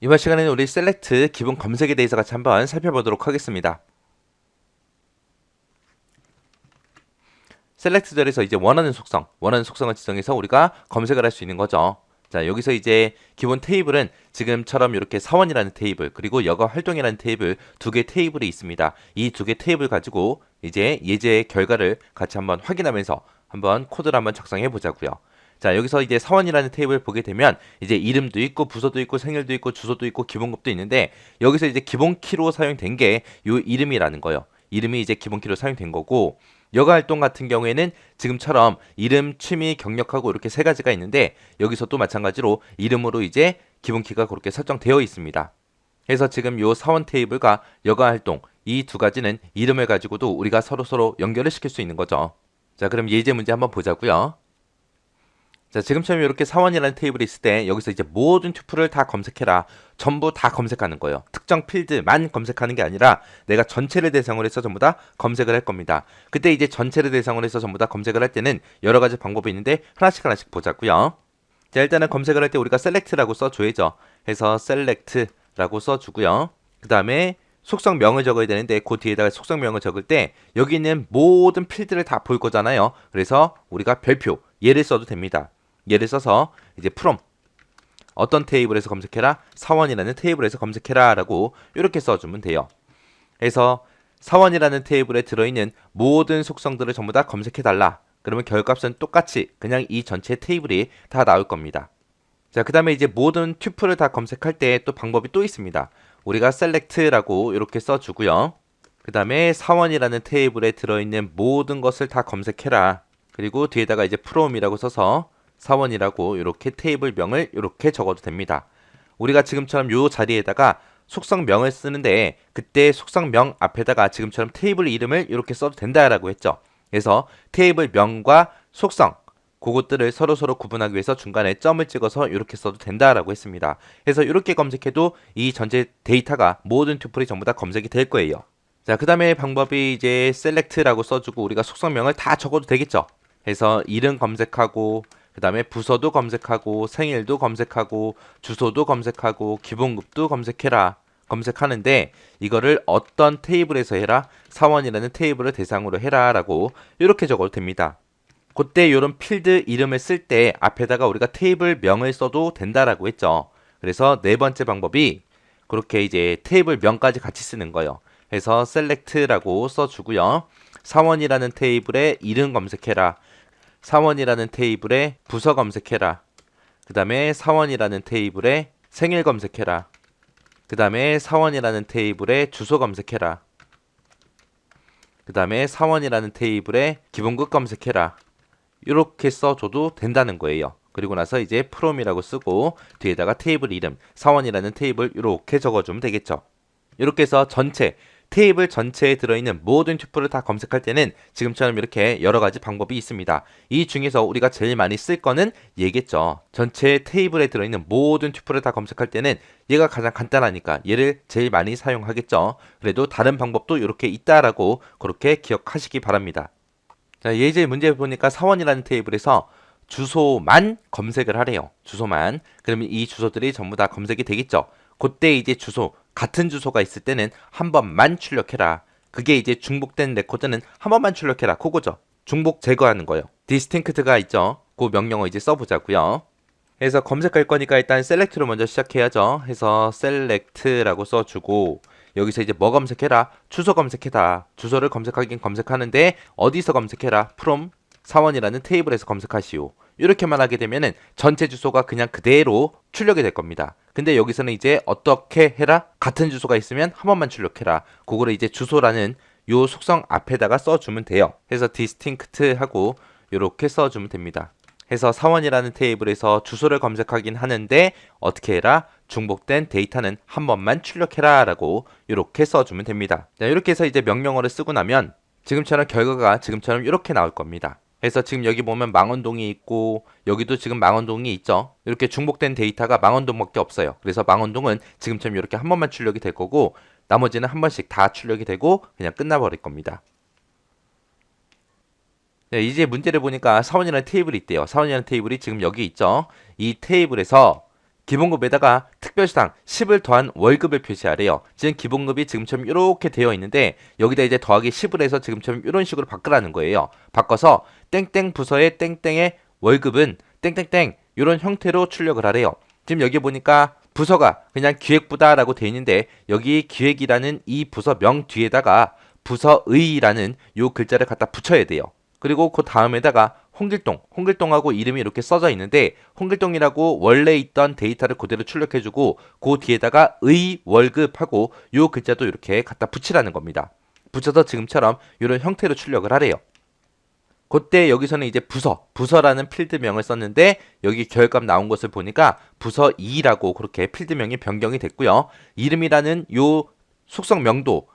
이번 시간에는 우리 셀렉트 기본 검색에 대해서 같이 한번 살펴보도록 하겠습니다. 셀렉트절에서 이제 원하는 속성을 지정해서 우리가 검색을 할 수 있는 거죠. 자, 여기서 이제 기본 테이블은 지금처럼 이렇게 사원이라는 테이블, 그리고 여가 활동이라는 테이블 두 개 테이블이 있습니다. 이 두 개 테이블 가지고 이제 예제 결과를 같이 한번 확인하면서 한번 코드를 한번 작성해 보자고요. 자, 여기서 이제 사원이라는 테이블 보게 되면 이제 이름도 있고 부서도 있고 생일도 있고 주소도 있고 기본급도 있는데, 여기서 이제 기본 키로 사용된 게 요 이름이라는 거예요. 이름이 이제 기본 키로 사용된 거고, 여가 활동 같은 경우에는 지금처럼 이름, 취미, 경력하고 이렇게 세 가지가 있는데, 여기서 또 마찬가지로 이름으로 이제 기본 키가 그렇게 설정되어 있습니다. 그래서 지금 요 사원 테이블과 여가 활동 이 두 가지는 이름을 가지고도 우리가 서로 연결을 시킬 수 있는 거죠. 자, 그럼 예제 문제 한번 보자고요. 자, 지금처럼 이렇게 사원이라는 테이블이 있을 때 여기서 이제 모든 튜플을 다 검색해라. 전부 다 검색하는 거예요. 특정 필드만 검색하는 게 아니라 내가 전체를 대상으로 해서 전부 다 검색을 할 겁니다. 그때 이제 전체를 대상으로 해서 전부 다 검색을 할 때는 여러 가지 방법이 있는데 하나씩 보자고요. 자, 일단은 검색을 할 때 우리가 select라고 써줘야죠. 해서 select라고 써주고요. 그 다음에 속성명을 적어야 되는데 그 뒤에다가 속성명을 적을 때 여기 있는 모든 필드를 다 볼 거잖아요. 그래서 우리가 별표 얘를 써도 됩니다. 얘를 써서 이제 from 어떤 테이블에서 검색해라, 사원이라는 테이블에서 검색해라 라고 이렇게 써주면 돼요. 그래서 사원이라는 테이블에 들어있는 모든 속성들을 전부 다 검색해달라. 그러면 결과값은 똑같이 그냥 이 전체 테이블이 다 나올 겁니다. 자, 그 다음에 이제 모든 튜플을 다 검색할 때 또 방법이 또 있습니다. 우리가 select라고 이렇게 써주고요. 그 다음에 사원이라는 테이블에 들어있는 모든 것을 다 검색해라. 그리고 뒤에다가 이제 from이라고 써서 사원이라고 이렇게 테이블명을 이렇게 적어도 됩니다. 우리가 지금처럼 이 자리에다가 속성명을 쓰는데 그때 속성명 앞에다가 지금처럼 테이블 이름을 이렇게 써도 된다라고 했죠. 그래서 테이블명과 속성 그것들을 서로 구분하기 위해서 중간에 점을 찍어서 이렇게 써도 된다라고 했습니다. 그래서 이렇게 검색해도 이 전체 데이터가 모든 튜플이 전부 다 검색이 될 거예요. 자, 그 다음에 방법이 이제 select라고 써주고 우리가 속성명을 다 적어도 되겠죠. 해서 이름 검색하고 그 다음에 부서도 검색하고 생일도 검색하고 주소도 검색하고 기본급도 검색해라 검색하는데, 이거를 어떤 테이블에서 해라, 사원이라는 테이블을 대상으로 해라 라고 이렇게 적어도 됩니다. 그때 이런 필드 이름을 쓸 때 앞에다가 우리가 테이블 명을 써도 된다라고 했죠. 그래서 네 번째 방법이 그렇게 이제 테이블 명까지 같이 쓰는 거예요. 그래서 select라고 써주고요. 사원이라는 테이블에 이름 검색해라. 사원이라는 테이블에 부서 검색해라. 그 다음에 사원이라는 테이블에 생일 검색해라. 그 다음에 사원이라는 테이블에 주소 검색해라. 그 다음에 사원이라는 테이블에 기본급 검색해라. 이렇게 써줘도 된다는 거예요. 그리고 나서 이제 from이라고 쓰고 뒤에다가 테이블 이름, 사원이라는 테이블 이렇게 적어주면 되겠죠. 이렇게 해서 테이블 전체에 들어있는 모든 튜플을 다 검색할 때는 지금처럼 이렇게 여러 가지 방법이 있습니다. 이 중에서 우리가 제일 많이 쓸 거는 얘겠죠. 전체 테이블에 들어있는 모든 튜플을 다 검색할 때는 얘가 가장 간단하니까 얘를 제일 많이 사용하겠죠. 그래도 다른 방법도 이렇게 있다라고 그렇게 기억하시기 바랍니다. 자, 예제 문제 보니까 사원이라는 테이블에서 주소만 검색을 하래요. 주소만. 그러면 이 주소들이 전부 다 검색이 되겠죠. 그때 이제 주소, 같은 주소가 있을 때는 한 번만 출력해라. 그게 이제 중복된 레코드는 한 번만 출력해라. 그거죠. 중복 제거하는 거예요. distinct가 있죠. 그 명령어 이제 써보자고요. 그래서 검색할 거니까 일단 select로 먼저 시작해야죠. 해서 select라고 써주고 여기서 이제 뭐 검색해라? 주소 검색해라. 주소를 검색하긴 검색하는데 어디서 검색해라? from 사원이라는 테이블에서 검색하시오. 이렇게만 하게 되면은 전체 주소가 그냥 그대로 출력이 될 겁니다. 근데 여기서는 이제 어떻게 해라? 같은 주소가 있으면 한 번만 출력해라. 그거를 이제 주소라는 요 속성 앞에다가 써주면 돼요. 그래서 distinct 하고 이렇게 써주면 됩니다. 해서 사원이라는 테이블에서 주소를 검색하긴 하는데 어떻게 해라? 중복된 데이터는 한 번만 출력해라 라고 이렇게 써주면 됩니다. 자, 이렇게 해서 이제 명령어를 쓰고 나면 지금처럼 결과가 지금처럼 이렇게 나올 겁니다. 그래서 지금 여기 보면 망원동이 있고 여기도 지금 망원동이 있죠. 이렇게 중복된 데이터가 망원동밖에 없어요. 그래서 망원동은 지금처럼 이렇게 한 번만 출력이 될 거고 나머지는 한 번씩 다 출력이 되고 그냥 끝나버릴 겁니다. 네, 이제 문제를 보니까 사원이라는 테이블이 있대요. 사원이라는 테이블이 지금 여기 있죠. 이 테이블에서 기본급에다가 특별수당 10을 더한 월급을 표시하래요. 지금 기본급이 지금처럼 이렇게 되어 있는데 여기다 이제 더하기 10을 해서 지금처럼 이런 식으로 바꾸라는 거예요. 바꿔서 땡땡 부서의 땡땡의 월급은 땡땡땡 이런 형태로 출력을 하래요. 지금 여기 보니까 부서가 그냥 기획부다라고 되어 있는데 여기 기획이라는 이 부서명 뒤에다가 부서의라는 요 글자를 갖다 붙여야 돼요. 그리고 그 다음에다가 홍길동하고 이름이 이렇게 써져 있는데 홍길동이라고 원래 있던 데이터를 그대로 출력해주고 그 뒤에다가 의 월급하고 요 글자도 이렇게 갖다 붙이라는 겁니다. 붙여서 지금처럼 이런 형태로 출력을 하래요. 그때 여기서는 이제 부서라는 필드명을 썼는데 여기 결과값 나온 것을 보니까 부서 2라고 그렇게 필드명이 변경이 됐고요. 이름이라는 요 속성명도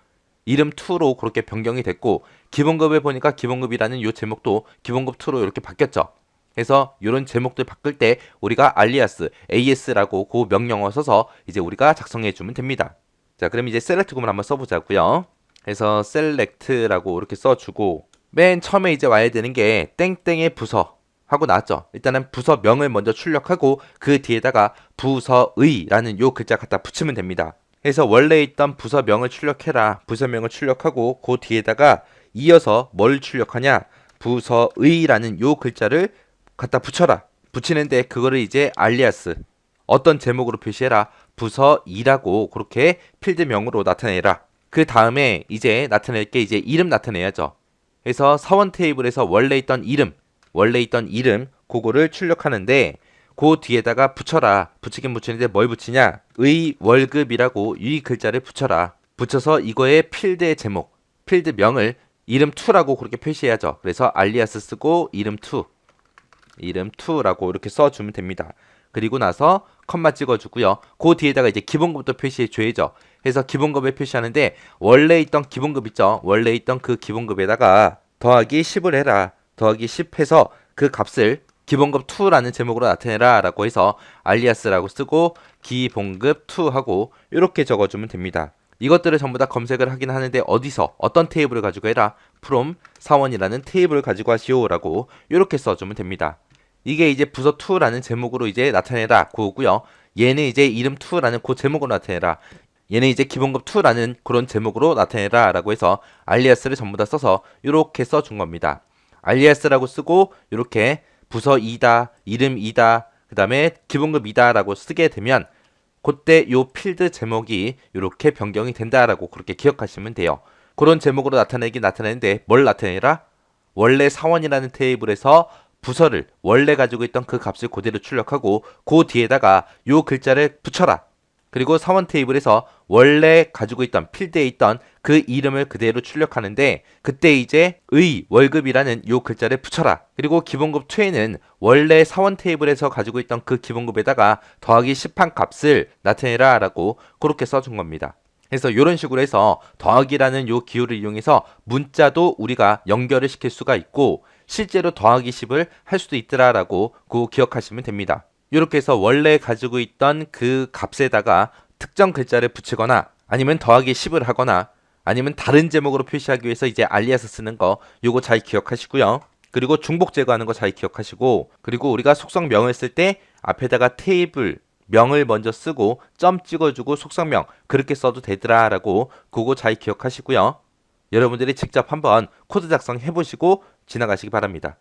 이름 2로 그렇게 변경이 됐고 기본급에 보니까 기본급이라는 요 제목도 기본급 2로 이렇게 바뀌었죠. 그래서 이런 제목들 바꿀 때 우리가 alias, as라고 그 명령어 써서 이제 우리가 작성해 주면 됩니다. 자, 그럼 이제 select 구문 한번 써보자고요. 그래서 select라고 이렇게 써주고 맨 처음에 이제 와야 되는 게 땡땡의 부서 하고 나왔죠. 일단은 부서명을 먼저 출력하고 그 뒤에다가 부서의라는 요 글자 갖다 붙이면 됩니다. 그래서 원래 있던 부서명을 출력해라. 부서명을 출력하고 그 뒤에다가 이어서 뭘 출력하냐? 부서의라는 요 글자를 갖다 붙여라. 붙이는데 그거를 이제 alias 어떤 제목으로 표시해라. 부서이라고 그렇게 필드명으로 나타내라. 그 다음에 이제 나타낼 게 이제 이름 나타내야죠. 그래서 사원 테이블에서 원래 있던 이름 그거를 출력하는데 그 뒤에다가 붙여라. 붙이긴 붙이는데 뭘 붙이냐? 의 월급이라고 이 글자를 붙여라. 붙여서 이거의 필드의 제목, 필드명을 이름2라고 그렇게 표시해야죠. 그래서 alias 쓰고 이름2라고 이렇게 써주면 됩니다. 그리고 나서 컴마 찍어주고요. 그 뒤에다가 이제 기본급도 표시해줘야죠. 그래서 기본급을 표시하는데 원래 있던 기본급 있죠. 원래 있던 그 기본급에다가 더하기 10을 해라. 더하기 10 해서 그 값을 기본급 2라는 제목으로 나타내라 라고 해서 alias라고 쓰고 기본급 2 하고 이렇게 적어주면 됩니다. 이것들을 전부 다 검색을 하긴 하는데 어디서 어떤 테이블을 가지고 해라. from 사원이라는 테이블을 가지고 하시오 라고 이렇게 써주면 됩니다. 이게 이제 부서 2라는 제목으로 이제 나타내라 그거고요. 얘는 이제 이름 2라는 그 제목으로 나타내라. 얘는 이제 기본급 2라는 그런 제목으로 나타내라 라고 해서 alias를 전부 다 써서 이렇게 써준 겁니다. alias라고 쓰고 이렇게 부서 2다, 이름 2다, 그 다음에 기본급 2다 라고 쓰게 되면 그때 요 필드 제목이 이렇게 변경이 된다라고 그렇게 기억하시면 돼요. 그런 제목으로 나타내는데 뭘 나타내라? 원래 사원이라는 테이블에서 부서를 원래 가지고 있던 그 값을 그대로 출력하고 그 뒤에다가 요 글자를 붙여라. 그리고 사원 테이블에서 원래 가지고 있던 필드에 있던 그 이름을 그대로 출력하는데 그때 이제 의 월급이라는 요 글자를 붙여라. 그리고 기본급 2에는 원래 사원 테이블에서 가지고 있던 그 기본급에다가 더하기 10한 값을 나타내라 라고 그렇게 써준 겁니다. 그래서 이런 식으로 해서 더하기라는 요 기호를 이용해서 문자도 우리가 연결을 시킬 수가 있고 실제로 더하기 10을 할 수도 있더라라고 그거 기억하시면 됩니다. 이렇게 해서 원래 가지고 있던 그 값에다가 특정 글자를 붙이거나 아니면 더하기 10을 하거나 아니면 다른 제목으로 표시하기 위해서 이제 alias 쓰는 거 요거 잘 기억하시고요. 그리고 중복 제거하는 거 잘 기억하시고 그리고 우리가 속성명을 쓸 때 앞에다가 테이블 명을 먼저 쓰고 점 찍어주고 속성명 그렇게 써도 되더라라고 그거 잘 기억하시고요. 여러분들이 직접 한번 코드 작성 해보시고 지나가시기 바랍니다.